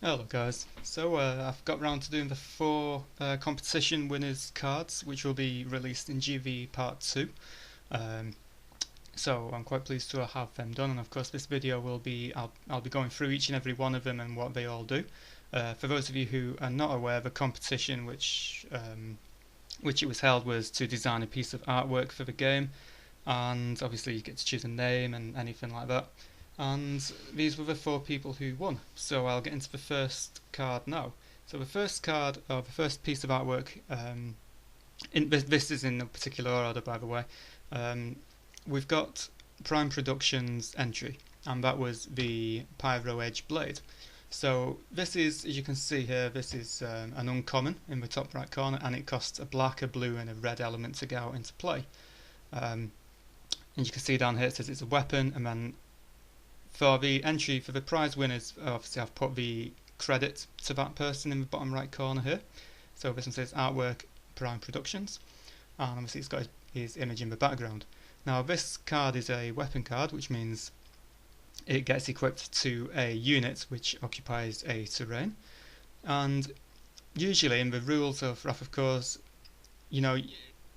Hello guys, so I've got round to doing the four competition winners cards which will be released in GV Part 2. Um, so I'm quite pleased to have them done, and of course this video will be, I'll be going through each and every one of them and what they all do. For those of you who are not aware, the competition which it was held was to design a piece of artwork for the game, and obviously you get to choose a name and anything like that. And these were the four people who won. So I'll get into the first card now. So the first card, or the first piece of artwork, this is in no particular order, by the way. We've got Prime Productions entry, and that was the Pyro Edge Blade. So this is, as you can see here, this is an uncommon in the top right corner, and it costs a black, a blue, and a red element to go out into play. And you can see down here it says it's a weapon, and then for the entry for the prize winners, obviously I've put the credit to that person in the bottom right corner here. So this one says Artwork Prime Productions, and obviously it's got his image in the background. Now this card is a weapon card, which means it gets equipped to a unit which occupies a terrain. And usually in the rules of Wrath of Course, you know,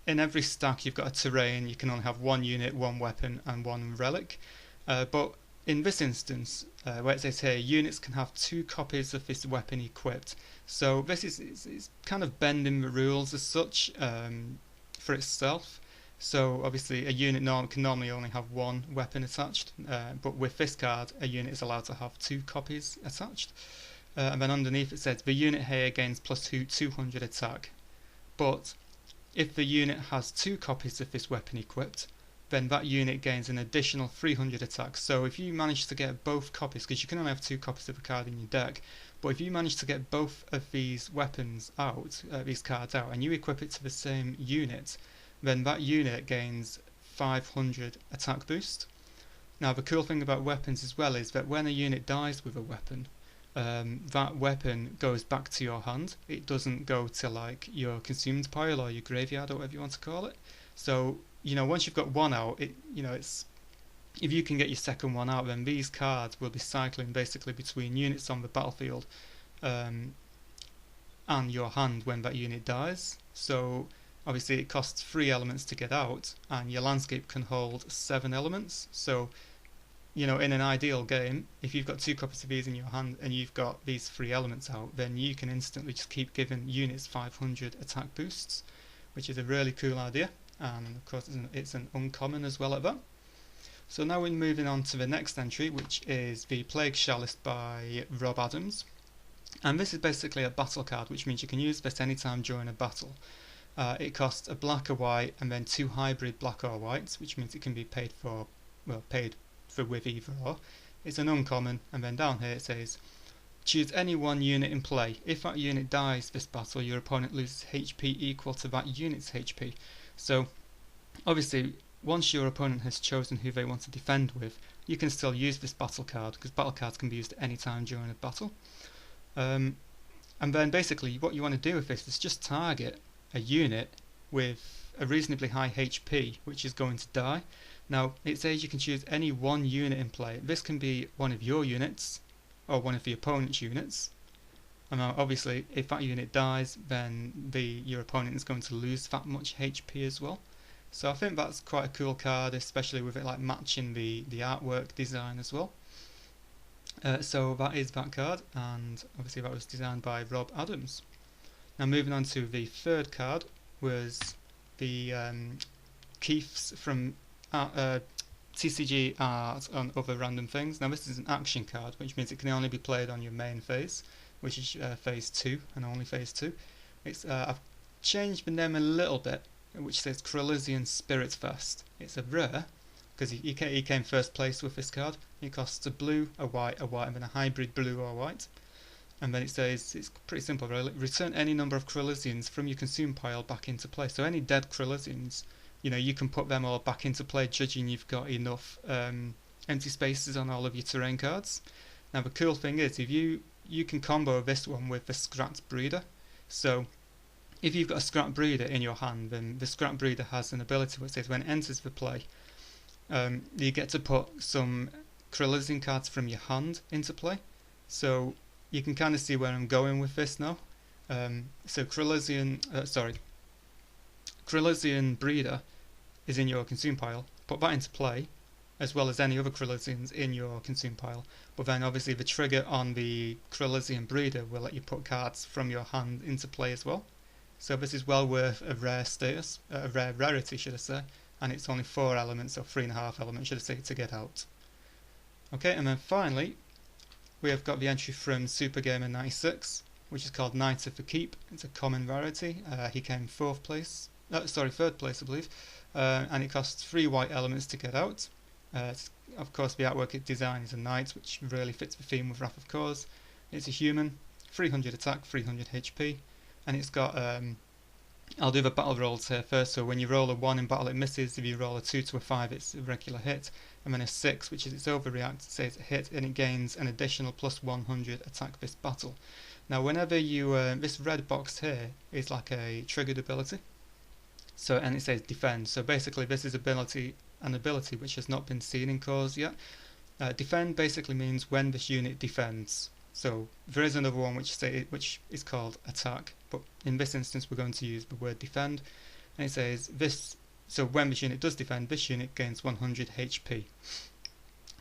in every stack you've got a terrain, you can only have one unit, one weapon, and one relic. But in this instance, where it says here, units can have 2 copies of this weapon equipped. So this is kind of bending the rules as such for itself. So obviously a unit can normally only have 1 weapon attached, but with this card, a unit is allowed to have 2 copies attached. And then underneath it says, the unit here gains plus 200 attack. But if the unit has 2 copies of this weapon equipped, then that unit gains an additional 300 attack. So if you manage to get both copies, because you can only have 2 copies of a card in your deck, but if you manage to get both of these weapons out, these cards out, and you equip it to the same unit, then that unit gains 500 attack boost. Now the cool thing about weapons as well is that when a unit dies with a weapon, that weapon goes back to your hand. It doesn't go to like your consumed pile or your graveyard or whatever you want to call it. So once you've got one out, it's if you can get your second one out, then these cards will be cycling basically between units on the battlefield and your hand when that unit dies. So obviously it costs 3 elements to get out, and your landscape can hold 7 elements. So in an ideal game, if you've got 2 copies of these in your hand and you've got these 3 elements out, then you can instantly just keep giving units 500 attack boosts, which is a really cool idea. And of course it's an uncommon as well at that. So now we're moving on to the next entry, which is the Plague Chalice by Rob Adams. And this is basically a battle card, which means you can use this anytime during a battle. It costs a black, a white, and then 2 hybrid black or whites, which means it can be paid for with either or. It's an uncommon, and then down here it says, choose any one unit in play. If that unit dies this battle, your opponent loses HP equal to that unit's HP. So obviously once your opponent has chosen who they want to defend with, you can still use this battle card, because battle cards can be used at any time during a battle. And then basically what you want to do with this is just target a unit with a reasonably high HP which is going to die. Now it says you can choose any one unit in play. This can be one of your units or one of the opponent's units. And now obviously if that unit dies, then your opponent is going to lose that much HP as well. So I think that's quite a cool card, especially with it like matching the artwork design as well. So that is that card, and obviously that was designed by Rob Adams. Now moving on to the third card was the Keith's from TCG Art on Other Random Things. Now this is an action card, which means it can only be played on your main phase, which is phase 2 and only phase 2. I've changed the name a little bit, which says Kryllizian Spirit Fest. It's a rare, because he came first place with this card. It costs a blue, a white, and then a hybrid blue or white. And then it says, it's pretty simple really, return any number of Kryllizians from your consume pile back into play. So any dead Kryllizians, you can put them all back into play, judging you've got enough empty spaces on all of your terrain cards. Now the cool thing is, if you can combo this one with the Scrapped Breeder. So if you've got a Scrap Breeder in your hand, then the Scrap Breeder has an ability which says when it enters the play, you get to put some Kryllizian cards from your hand into play. So you can kind of see where I'm going with this now. So Krillisian Breeder is in your consume pile. Put that into play, as well as any other Krillisians in your consume pile. But then obviously the trigger on the Krillisian Breeder will let you put cards from your hand into play as well. So this is well worth a rare status, a rare rarity should I say, and it's only 4 elements or 3.5 elements should I say to get out. Okay, and then finally we have got the entry from Super Gamer 96, which is called Knight of the Keep. It's a common rarity. He came third place I believe, and it costs 3 white elements to get out. Of course, the artwork design is a knight, which really fits the theme with Wrath of Kors. It's a human, 300 attack, 300 HP, and it's got, I'll do the battle rolls here first. So when you roll a 1 in battle it misses, if you roll a 2 to a 5 it's a regular hit, and then a 6, which is its overreact, says hit, and it gains an additional plus 100 attack this battle. Now whenever you, this red box here is like a triggered ability, so, and it says defend, so basically this is an ability which has not been seen in Kors yet. Defend basically means when this unit defends. So there is another one which is called attack, but in this instance we're going to use the word defend, and it says this. So when this unit does defend, this unit gains 100 HP.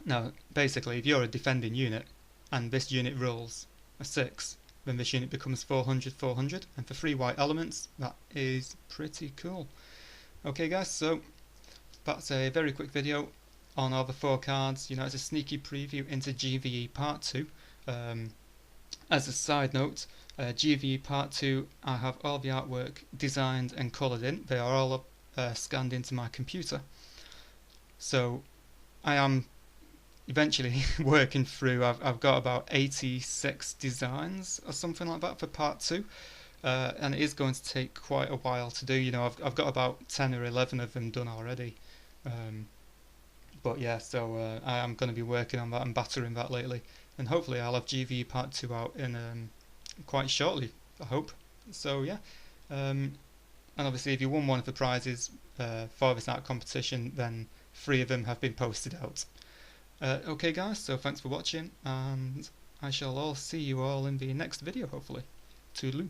Now basically if you're a defending unit and this unit rolls a 6, then this unit becomes 400, and for 3 white elements that is pretty cool. Okay guys, so that's a very quick video on all the 4 cards. You know, it's a sneaky preview into GVE Part 2. As a side note, GVE Part 2, I have all the artwork designed and coloured in. They are all scanned into my computer. So I am eventually working through, I've got about 86 designs or something like that for Part 2. And it is going to take quite a while to do. You know, I've got about 10 or 11 of them done already. But yeah, so I am going to be working on that and battering that lately, and hopefully I'll have GV Part 2 out in quite shortly, I hope. So yeah, and obviously if you won one of the prizes for this art competition, then 3 of them have been posted out. Okay guys, so thanks for watching, and I shall all see you all in the next video hopefully. Toodaloo.